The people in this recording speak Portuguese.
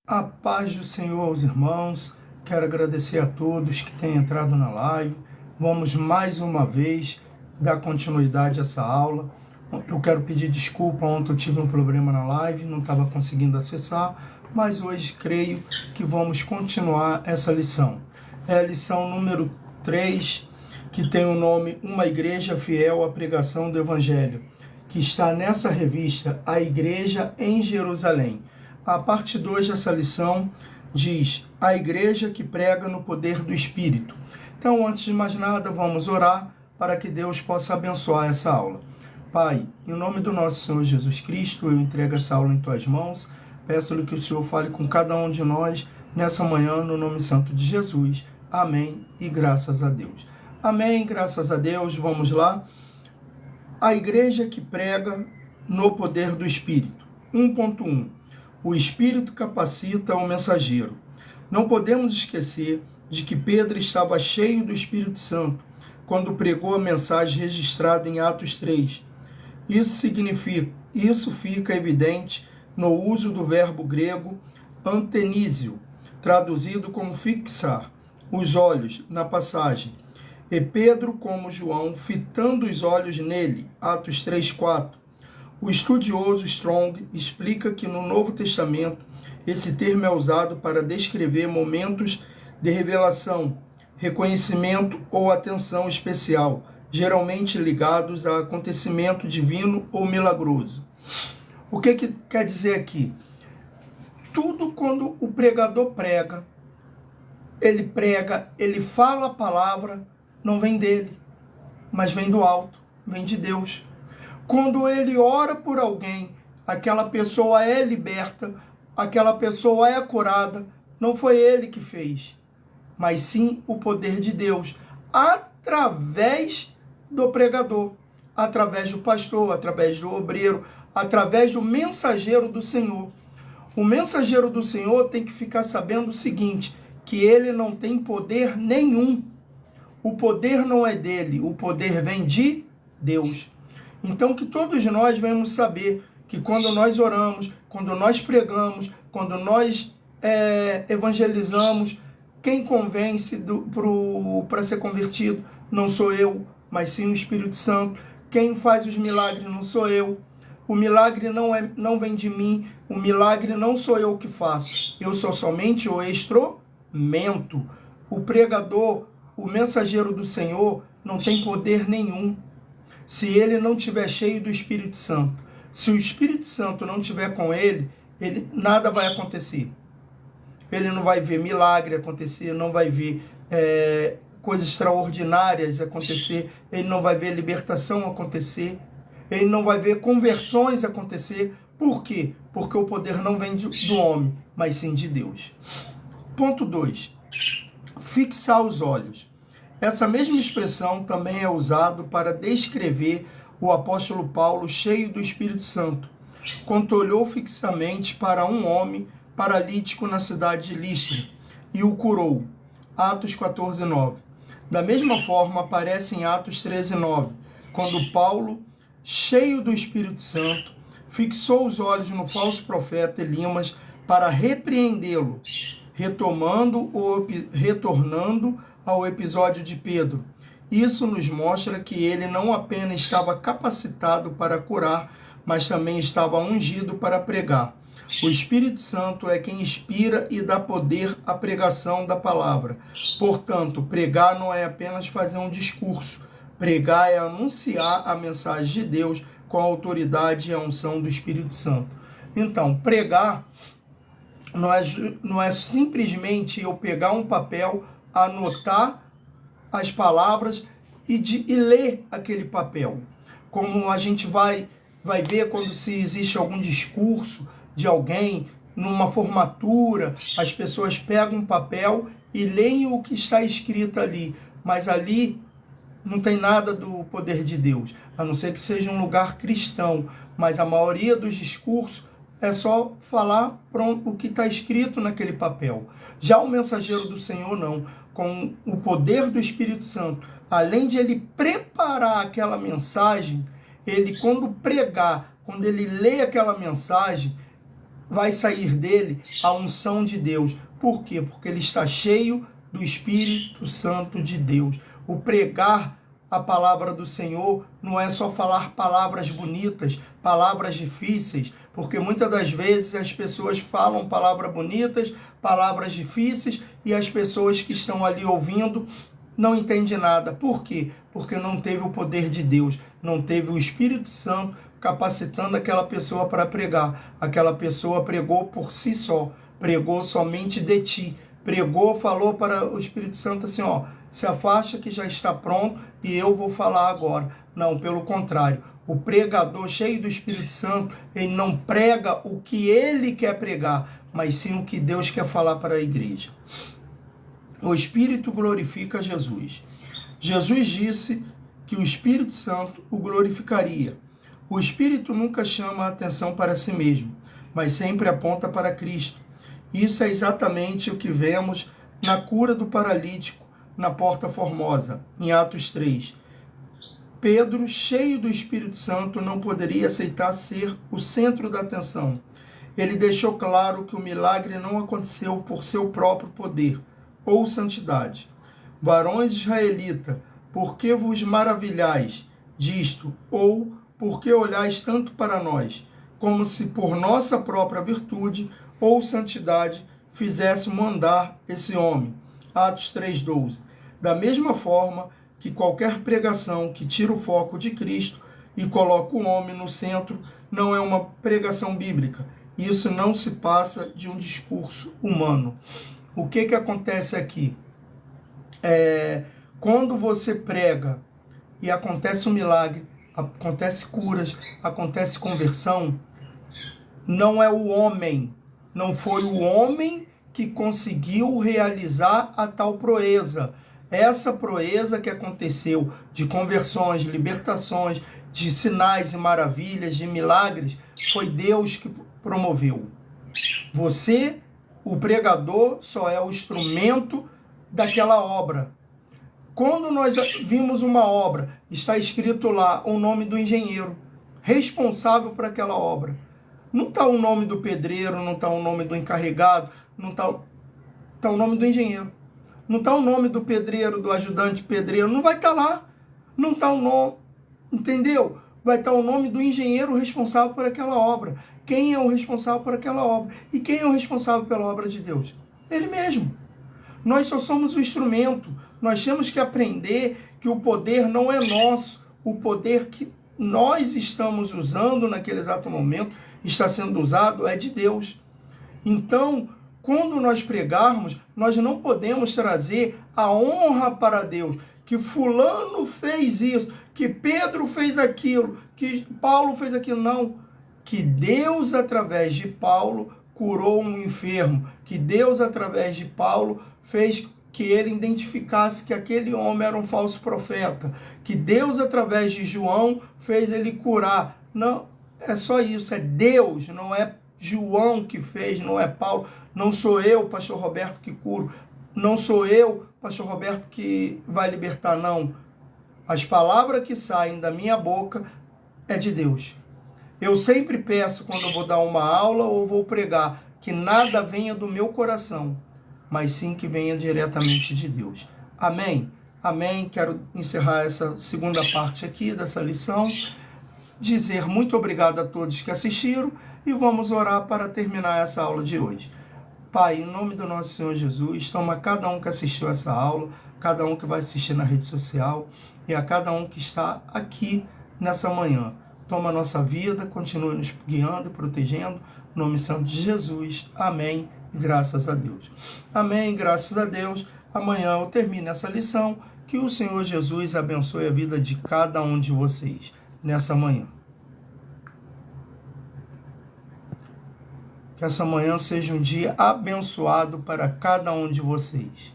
A paz do Senhor aos irmãos, quero agradecer a todos que têm entrado na live. Vamos mais uma vez dar continuidade a essa aula. Eu quero pedir desculpa, ontem eu tive um problema na live, não estava conseguindo acessar, mas hoje creio que vamos continuar essa lição. É a lição número 3, que tem o nome Uma Igreja Fiel à Pregação do Evangelho, que está nessa revista, A Igreja em Jerusalém. A parte 2 dessa lição diz: a igreja que prega no poder do Espírito. Então, antes de mais nada, vamos orar para que Deus possa abençoar essa aula. Pai, em nome do nosso Senhor Jesus Cristo, eu entrego essa aula em Tuas mãos. Peço-lhe que o Senhor fale com cada um de nós nessa manhã, no nome santo de Jesus. Amém e graças a Deus. Amém, graças a Deus. Vamos lá. A igreja que prega no poder do Espírito. 1.1. O Espírito capacita o mensageiro. Não podemos esquecer de que Pedro estava cheio do Espírito Santo quando pregou a mensagem registrada em Atos 3. Isso fica evidente no uso do verbo grego antenísio, traduzido como fixar os olhos na passagem. E Pedro, como João, fitando os olhos nele, Atos 3:4. O estudioso Strong explica que no Novo Testamento esse termo é usado para descrever momentos de revelação, reconhecimento ou atenção especial, geralmente ligados a acontecimento divino ou milagroso. O que quer dizer aqui? Tudo quando o pregador prega, ele fala a palavra, não vem dele, mas vem do alto, vem de Deus. Quando ele ora por alguém, aquela pessoa é liberta, aquela pessoa é curada, não foi ele que fez, mas sim o poder de Deus, através do pregador, através do pastor, através do obreiro, através do mensageiro do Senhor. O mensageiro do Senhor tem que ficar sabendo o seguinte, que ele não tem poder nenhum. O poder não é dele, o poder vem de Deus. Então, que todos nós venhamos saber que quando nós oramos, quando nós pregamos, quando nós evangelizamos, quem convence para ser convertido não sou eu, mas sim o Espírito Santo. Quem faz os milagres não sou eu. O milagre não vem de mim, o milagre não sou eu que faço. Eu sou somente o instrumento. O pregador, o mensageiro do Senhor, não tem poder nenhum. Se ele não estiver cheio do Espírito Santo, se o Espírito Santo não estiver com ele, nada vai acontecer. Ele não vai ver milagre acontecer, não vai ver coisas extraordinárias acontecer, ele não vai ver libertação acontecer, ele não vai ver conversões acontecer. Por quê? Porque o poder não vem do homem, mas sim de Deus. Ponto 2. Fixar os olhos. Essa mesma expressão também é usada para descrever o apóstolo Paulo cheio do Espírito Santo, quando olhou fixamente para um homem paralítico na cidade de Listra e o curou. Atos 14:9. Da mesma forma aparece em Atos 13:9, quando Paulo, cheio do Espírito Santo, fixou os olhos no falso profeta Elimas para repreendê-lo, retornando ao episódio de Pedro. Isso nos mostra que ele não apenas estava capacitado para curar, mas também estava ungido para pregar. O Espírito Santo é quem inspira e dá poder à pregação da palavra. Portanto, pregar não é apenas fazer um discurso. Pregar é anunciar a mensagem de Deus com a autoridade e a unção do Espírito Santo. Então, pregar não é simplesmente eu pegar um papel, anotar as palavras e ler aquele papel. Como a gente vai ver quando se existe algum discurso de alguém, numa formatura, as pessoas pegam um papel e leem o que está escrito ali, mas ali não tem nada do poder de Deus, a não ser que seja um lugar cristão, mas a maioria dos discursos é só falar pronto o que está escrito naquele papel. Já o mensageiro do Senhor não, com o poder do Espírito Santo, além de ele preparar aquela mensagem, ele quando pregar, quando ele lê aquela mensagem, vai sair dele a unção de Deus. Por quê? Porque ele está cheio do Espírito Santo de Deus. O pregar a palavra do Senhor não é só falar palavras bonitas, palavras difíceis, porque muitas das vezes as pessoas falam palavras bonitas, palavras difíceis, e as pessoas que estão ali ouvindo não entendem nada. Por quê? Porque não teve o poder de Deus, não teve o Espírito Santo capacitando aquela pessoa para pregar. Aquela pessoa pregou por si só, pregou somente de ti, pregou, falou para o Espírito Santo assim, ó, se afasta que já está pronto e eu vou falar agora. Não, pelo contrário, o pregador cheio do Espírito Santo, ele não prega o que ele quer pregar, mas sim o que Deus quer falar para a igreja. O Espírito glorifica Jesus. Jesus disse que o Espírito Santo o glorificaria. O Espírito nunca chama a atenção para si mesmo, mas sempre aponta para Cristo. Isso é exatamente o que vemos na cura do paralítico na Porta Formosa, em Atos 3. Pedro, cheio do Espírito Santo, não poderia aceitar ser o centro da atenção. Ele deixou claro que o milagre não aconteceu por seu próprio poder ou santidade. Varões israelitas, por que vos maravilhais disto? Ou por que olhais tanto para nós, como se por nossa própria virtude ou santidade fizéssemos andar esse homem? Atos 3,12. Da mesma forma que qualquer pregação que tira o foco de Cristo e coloca o homem no centro não é uma pregação bíblica. Isso não se passa de um discurso humano. O que acontece aqui? Quando você prega e acontece um milagre, acontece curas, acontece conversão, não é o homem, não foi o homem que conseguiu realizar a tal proeza. Essa proeza que aconteceu de conversões, libertações, de sinais e maravilhas, de milagres, foi Deus que promoveu. Você, o pregador, só é o instrumento daquela obra. Quando nós vimos uma obra, está escrito lá o nome do engenheiro, responsável por aquela obra. Não está o nome do pedreiro, não está o nome do encarregado, não está o nome do engenheiro. Não está o nome do pedreiro, do ajudante pedreiro, não vai estar lá. Não está o nome, entendeu? Vai estar o nome do engenheiro responsável por aquela obra. Quem é o responsável por aquela obra? E quem é o responsável pela obra de Deus? Ele mesmo. Nós só somos o instrumento. Nós temos que aprender que o poder não é nosso. O poder que nós estamos usando naquele exato momento, está sendo usado, é de Deus. Então, quando nós pregarmos, nós não podemos trazer a honra para Deus, que fulano fez isso, que Pedro fez aquilo, que Paulo fez aquilo. Não, que Deus, através de Paulo, curou um enfermo, que Deus, através de Paulo, fez que ele identificasse que aquele homem era um falso profeta, que Deus, através de João, fez ele curar. Não, é só isso, é Deus, não é João que fez, não é Paulo. Não sou eu, pastor Roberto, que curo. Não sou eu, pastor Roberto, que vai libertar, não. As palavras que saem da minha boca é de Deus. Eu sempre peço, quando eu vou dar uma aula ou vou pregar, que nada venha do meu coração, mas sim que venha diretamente de Deus. Amém? Amém. Quero encerrar essa segunda parte aqui dessa lição. Dizer muito obrigado a todos que assistiram e vamos orar para terminar essa aula de hoje. Pai, em nome do nosso Senhor Jesus, toma cada um que assistiu essa aula, cada um que vai assistir na rede social e a cada um que está aqui nessa manhã. Toma a nossa vida, continue nos guiando e protegendo. Em nome santo de Jesus. Amém. E graças a Deus. Amém. Graças a Deus. Amanhã eu termino essa lição. Que o Senhor Jesus abençoe a vida de cada um de vocês nessa manhã. Que essa manhã seja um dia abençoado para cada um de vocês.